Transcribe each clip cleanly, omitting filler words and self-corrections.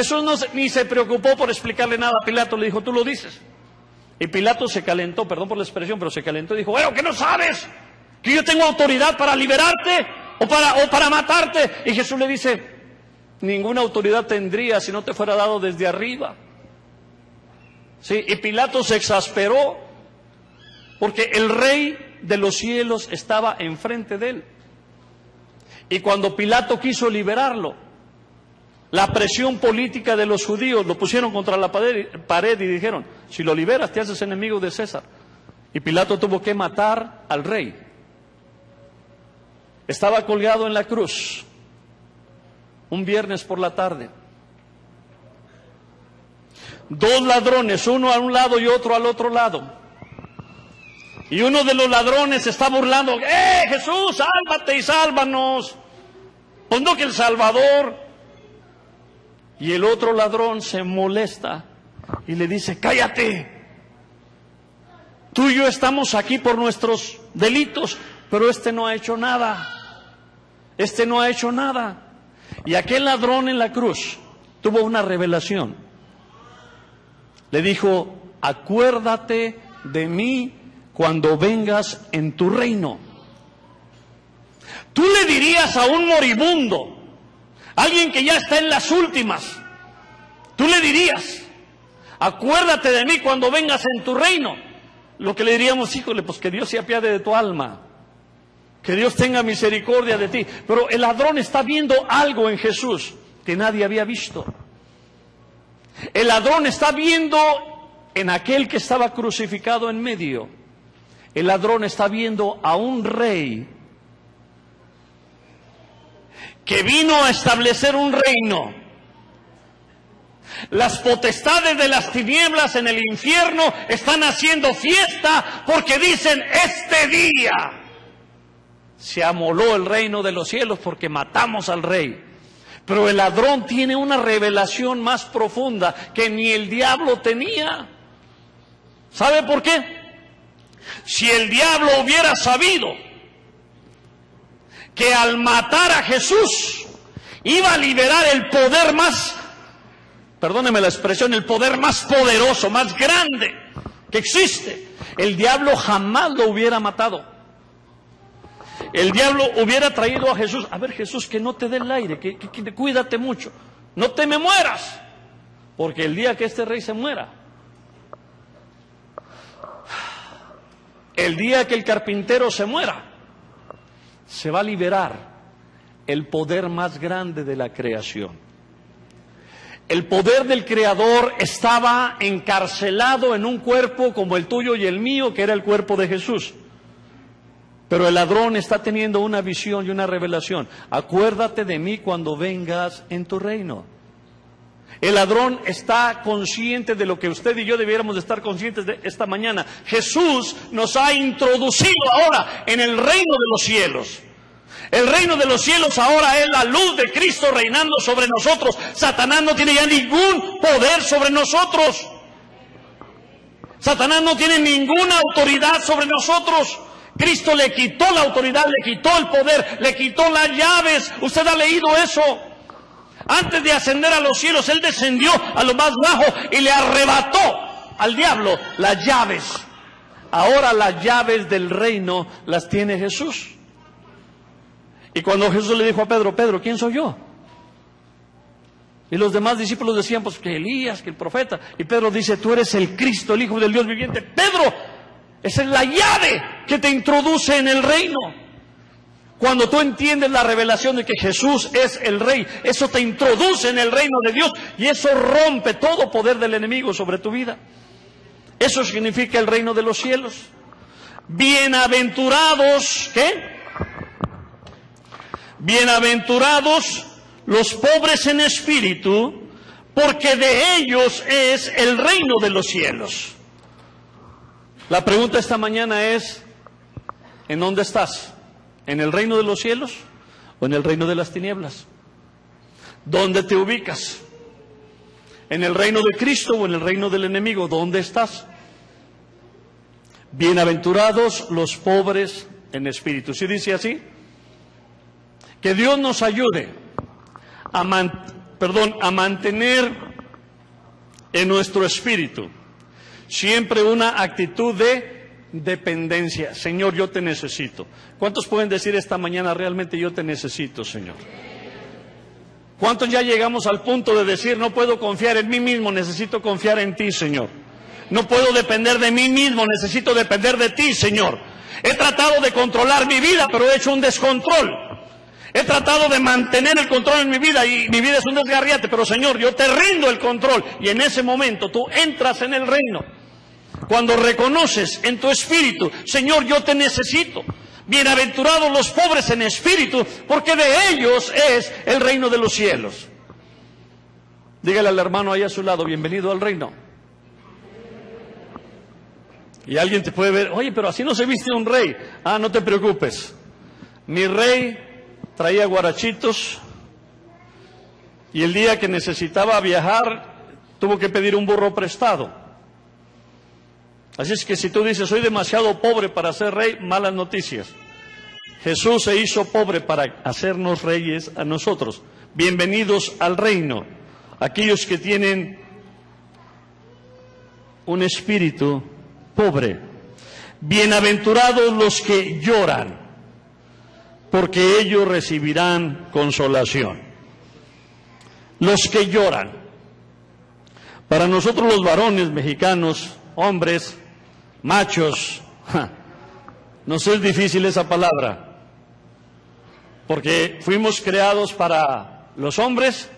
Jesús ni se preocupó por explicarle nada a Pilato, le dijo, tú lo dices. Y Pilato se calentó, perdón por la expresión, pero se calentó y dijo, bueno, ¿qué no sabes? ¿Que yo tengo autoridad para liberarte o para matarte? Y Jesús le dice, ninguna autoridad tendría si no te fuera dado desde arriba. ¿Sí? Y Pilato se exasperó porque el Rey de los cielos estaba enfrente de él. Y cuando Pilato quiso liberarlo, la presión política de los judíos lo pusieron contra la pared y dijeron, si lo liberas te haces enemigo de César. Y Pilato tuvo que matar al rey. Estaba colgado en la cruz un viernes por la tarde. Dos ladrones, uno a un lado y otro al otro lado. Y uno de los ladrones está burlando, Jesús, sálvate y sálvanos. Pues no que el Salvador. Y el otro ladrón se molesta y le dice, cállate. Tú y yo estamos aquí por nuestros delitos, pero este no ha hecho nada. Este no ha hecho nada. Y aquel ladrón en la cruz tuvo una revelación. Le dijo, acuérdate de mí cuando vengas en tu reino. Tú le dirías a un moribundo, alguien que ya está en las últimas, tú le dirías, acuérdate de mí cuando vengas en tu reino. Lo que le diríamos, híjole, pues que Dios se apiade de tu alma, que Dios tenga misericordia de ti. Pero el ladrón está viendo algo en Jesús que nadie había visto. El ladrón está viendo en aquel que estaba crucificado en medio. El ladrón está viendo a un rey que vino a establecer un reino. Las potestades de las tinieblas en el infierno están haciendo fiesta porque dicen, este día se amoló el reino de los cielos porque matamos al rey. Pero el ladrón tiene una revelación más profunda que ni el diablo tenía. ¿Sabe por qué? Si el diablo hubiera sabido que al matar a Jesús iba a liberar el poder más, perdóneme la expresión, el poder más poderoso, más grande que existe, el diablo jamás lo hubiera matado. El diablo hubiera traído a Jesús, a ver Jesús, que no te dé el aire, que cuídate mucho, no te me mueras, porque el día que este rey se muera, el día que el carpintero se muera, se va a liberar el poder más grande de la creación. El poder del Creador estaba encarcelado en un cuerpo como el tuyo y el mío, que era el cuerpo de Jesús. Pero el ladrón está teniendo una visión y una revelación. Acuérdate de mí cuando vengas en tu reino. El ladrón está consciente de lo que usted y yo debiéramos de estar conscientes de esta mañana. Jesús nos ha introducido ahora en el reino de los cielos. El reino de los cielos ahora es la luz de Cristo reinando sobre nosotros. Satanás no tiene ya ningún poder sobre nosotros. Satanás no tiene ninguna autoridad sobre nosotros. Cristo le quitó la autoridad, le quitó el poder, le quitó las llaves. Usted ha leído eso. Antes de ascender a los cielos, Él descendió a lo más bajo y le arrebató al diablo las llaves. Ahora las llaves del reino las tiene Jesús. Y cuando Jesús le dijo a Pedro, Pedro, ¿quién soy yo? Y los demás discípulos decían, pues que Elías, que el profeta. Y Pedro dice, tú eres el Cristo, el Hijo del Dios viviente. Pedro, esa es la llave que te introduce en el reino. Cuando tú entiendes la revelación de que Jesús es el Rey, eso te introduce en el reino de Dios y eso rompe todo poder del enemigo sobre tu vida. Eso significa el reino de los cielos. Bienaventurados, ¿qué? Bienaventurados los pobres en espíritu, porque de ellos es el reino de los cielos. La pregunta esta mañana es, ¿en dónde estás? ¿En el reino de los cielos o en el reino de las tinieblas? ¿Dónde te ubicas? ¿En el reino de Cristo o en el reino del enemigo? ¿Dónde estás? Bienaventurados los pobres en espíritu. ¿Sí dice así? Que Dios nos ayude a a mantener en nuestro espíritu siempre una actitud de dependencia. Señor, yo te necesito. ¿Cuántos pueden decir esta mañana, realmente yo te necesito, Señor? ¿Cuántos ya llegamos al punto de decir, no puedo confiar en mí mismo, necesito confiar en ti, Señor? No puedo depender de mí mismo, necesito depender de ti, Señor. He tratado de controlar mi vida, pero he hecho un descontrol. He tratado de mantener el control en mi vida y mi vida es un desgarriate, pero Señor, yo te rindo el control. Y en ese momento tú entras en el reino. Cuando reconoces en tu espíritu, Señor, yo te necesito. Bienaventurados los pobres en espíritu, porque de ellos es el reino de los cielos. Dígale al hermano ahí a su lado, bienvenido al reino. Y alguien te puede ver, oye, pero así no se viste un rey. Ah, no te preocupes. Mi rey traía guarachitos y el día que necesitaba viajar tuvo que pedir un burro prestado. Así es que si tú dices, soy demasiado pobre para ser rey, malas noticias. Jesús se hizo pobre para hacernos reyes a nosotros. Bienvenidos al reino, aquellos que tienen un espíritu pobre. Bienaventurados los que lloran, porque ellos recibirán consolación. Los que lloran. Para nosotros los varones mexicanos, hombres, machos, nos es difícil esa palabra, porque fuimos creados para los hombres,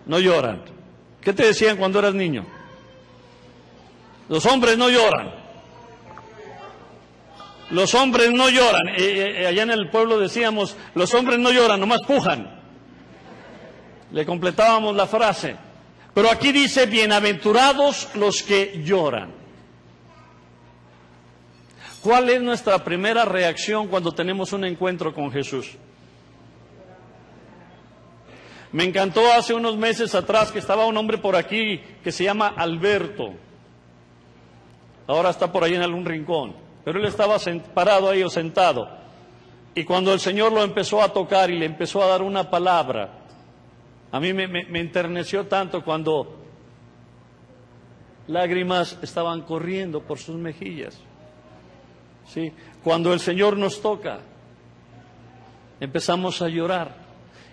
no lloran. ¿Qué te decían cuando eras niño? Los hombres no lloran. Los hombres no lloran. Allá en el pueblo decíamos, los hombres no lloran, nomás pujan. Le completábamos la frase. Pero aquí dice, bienaventurados los que lloran. ¿Cuál es nuestra primera reacción cuando tenemos un encuentro con Jesús? Me encantó hace unos meses atrás que estaba un hombre por aquí que se llama Alberto. Ahora está por ahí en algún rincón. Pero él estaba parado ahí o sentado. Y cuando el Señor lo empezó a tocar y le empezó a dar una palabra, a mí me enterneció tanto cuando lágrimas estaban corriendo por sus mejillas. ¿Sí? Cuando el Señor nos toca, empezamos a llorar.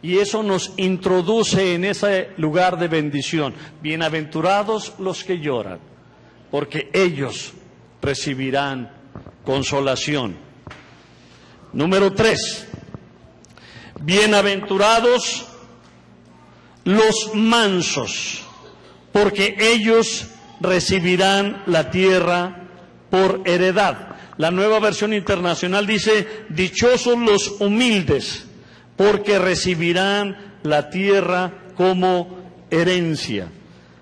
Y eso nos introduce en ese lugar de bendición. Bienaventurados los que lloran, porque ellos recibirán consolación. Número 3. Bienaventurados los mansos, porque ellos recibirán la tierra por heredad. La Nueva Versión Internacional dice, dichosos los humildes, porque recibirán la tierra como herencia.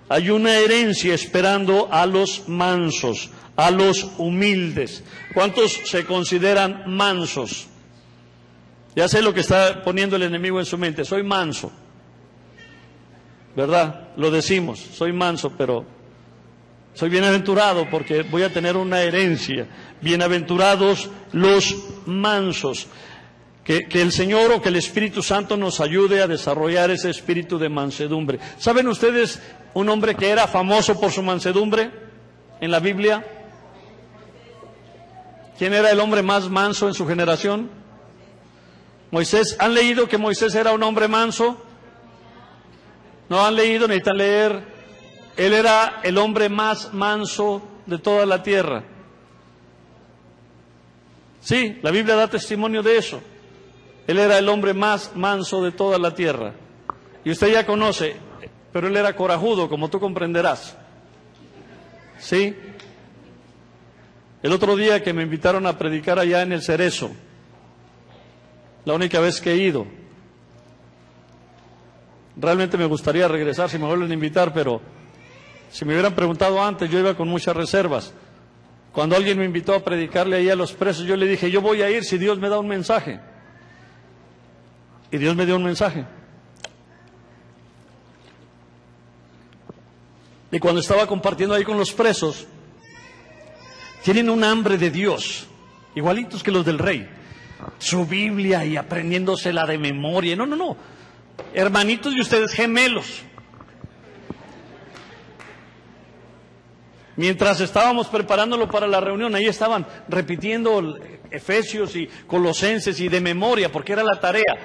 Hay una herencia esperando a los mansos, a los humildes. ¿Cuántos se consideran mansos? Ya sé lo que está poniendo el enemigo en su mente, soy manso. ¿Verdad? Lo decimos, soy manso, pero soy bienaventurado porque voy a tener una herencia. Bienaventurados los mansos. Que el Señor o que el Espíritu Santo nos ayude a desarrollar ese espíritu de mansedumbre. ¿Saben ustedes un hombre que era famoso por su mansedumbre en la Biblia? ¿Quién era el hombre más manso en su generación? Moisés. ¿Han leído que Moisés era un hombre manso? ¿No han leído? Necesitan leer. Él era el hombre más manso de toda la tierra. Sí, la Biblia da testimonio de eso. Él era el hombre más manso de toda la tierra. Y usted ya conoce, pero él era corajudo, como tú comprenderás. ¿Sí? El otro día que me invitaron a predicar allá en el Cerezo, la única vez que he ido, realmente me gustaría regresar si me vuelven a invitar, pero si me hubieran preguntado antes, yo iba con muchas reservas. Cuando alguien me invitó a predicarle ahí a los presos, yo le dije, yo voy a ir si Dios me da un mensaje. Y Dios me dio un mensaje. Y cuando estaba compartiendo ahí con los presos, tienen un hambre de Dios, igualitos que los del rey. Su Biblia y aprendiéndosela de memoria. No. hermanitos de ustedes, gemelos. Mientras estábamos preparándolo para la reunión, ahí estaban repitiendo Efesios y Colosenses y de memoria, porque era la tarea.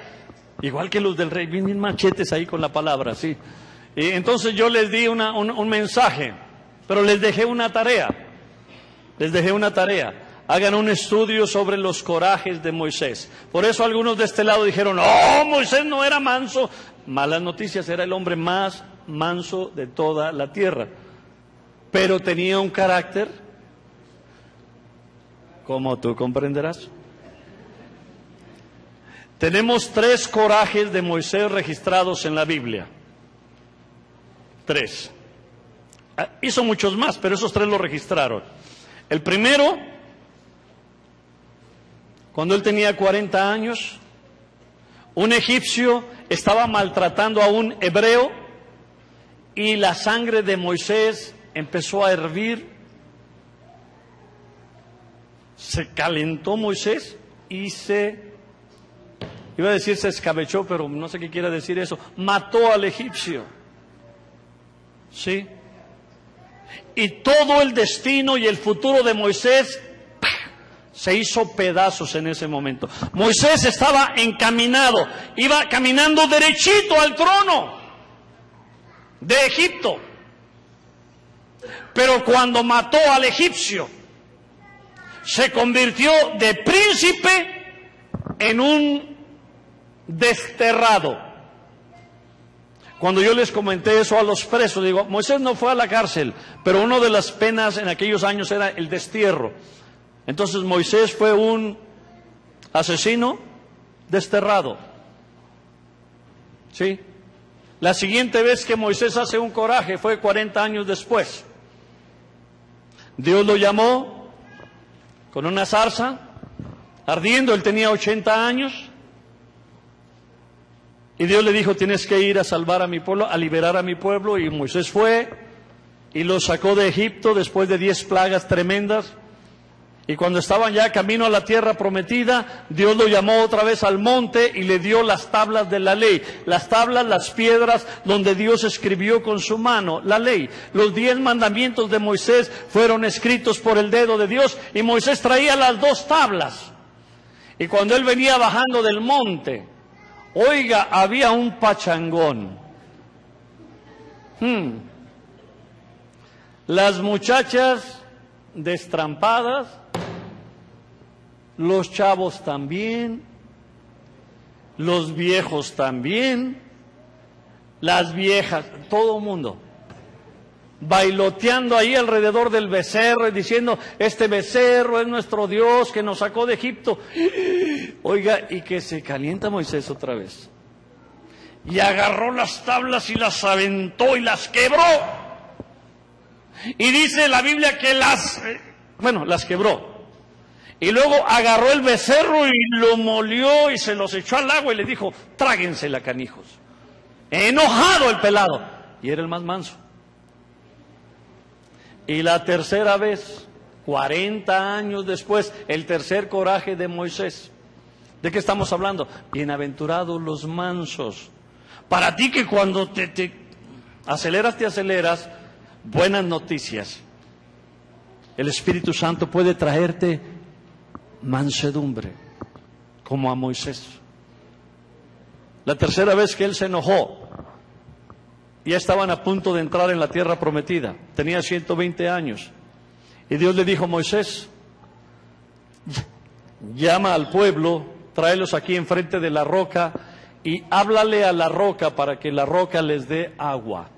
Igual que los del rey, bien machetes ahí con la palabra, ¿sí? Y entonces yo les di un mensaje, pero les dejé una tarea. Les dejé una tarea. Hagan un estudio sobre los corajes de Moisés. Por eso algunos de este lado dijeron, ¡oh, Moisés no era manso! Malas noticias, era el hombre más manso de toda la tierra. Pero tenía un carácter, como tú comprenderás. Tenemos 3 corajes de Moisés registrados en la Biblia. 3. Hizo muchos más, pero esos 3 lo registraron. El primero, cuando él tenía 40 años, un egipcio estaba maltratando a un hebreo y la sangre de Moisés empezó a hervir. Se calentó Moisés y iba a decir se escabechó, pero no sé qué quiere decir eso. Mató al egipcio. ¿Sí? Y todo el destino y el futuro de Moisés se hizo pedazos en ese momento. Moisés estaba encaminado, iba caminando derechito al trono de Egipto. Pero cuando mató al egipcio, se convirtió de príncipe en un desterrado. Cuando yo les comenté eso a los presos, digo, Moisés no fue a la cárcel, pero una de las penas en aquellos años era el destierro. Entonces Moisés fue un asesino desterrado. ¿Sí? La siguiente vez que Moisés hace un coraje fue 40 años después. Dios lo llamó con una zarza ardiendo, él tenía 80 años. Y Dios le dijo, tienes que ir a salvar a mi pueblo, a liberar a mi pueblo. Y Moisés fue y lo sacó de Egipto después de 10 plagas tremendas. Y cuando estaban ya camino a la tierra prometida, Dios lo llamó otra vez al monte y le dio las tablas de la ley. Las tablas, las piedras donde Dios escribió con su mano la ley. Los 10 mandamientos de Moisés fueron escritos por el dedo de Dios y Moisés traía las 2 tablas. Y cuando él venía bajando del monte, oiga, había un pachangón. Las muchachas destrampadas, los chavos también, los viejos también, las viejas, todo el mundo bailoteando ahí alrededor del becerro y diciendo, este becerro es nuestro Dios que nos sacó de Egipto. Oiga, y que se calienta Moisés otra vez. Y agarró las tablas y las aventó y las quebró. Y dice la Biblia que las quebró. Y luego agarró el becerro y lo molió y se los echó al agua y le dijo, tráguensela, canijos. Enojado el pelado. Y era el más manso. Y la tercera vez, 40 años después, el tercer coraje de Moisés. ¿De qué estamos hablando? Bienaventurados los mansos. Para ti que cuando te aceleras, buenas noticias. El Espíritu Santo puede traerte mansedumbre, como a Moisés. La tercera vez que él se enojó, ya estaban a punto de entrar en la tierra prometida, tenía 120 años, y Dios le dijo, Moisés, llama al pueblo, tráelos aquí enfrente de la roca, y háblale a la roca para que la roca les dé agua.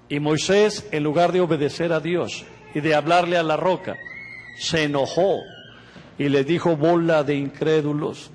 Y Moisés, en lugar de obedecer a Dios y de hablarle a la roca, se enojó y le dijo, bola de incrédulos,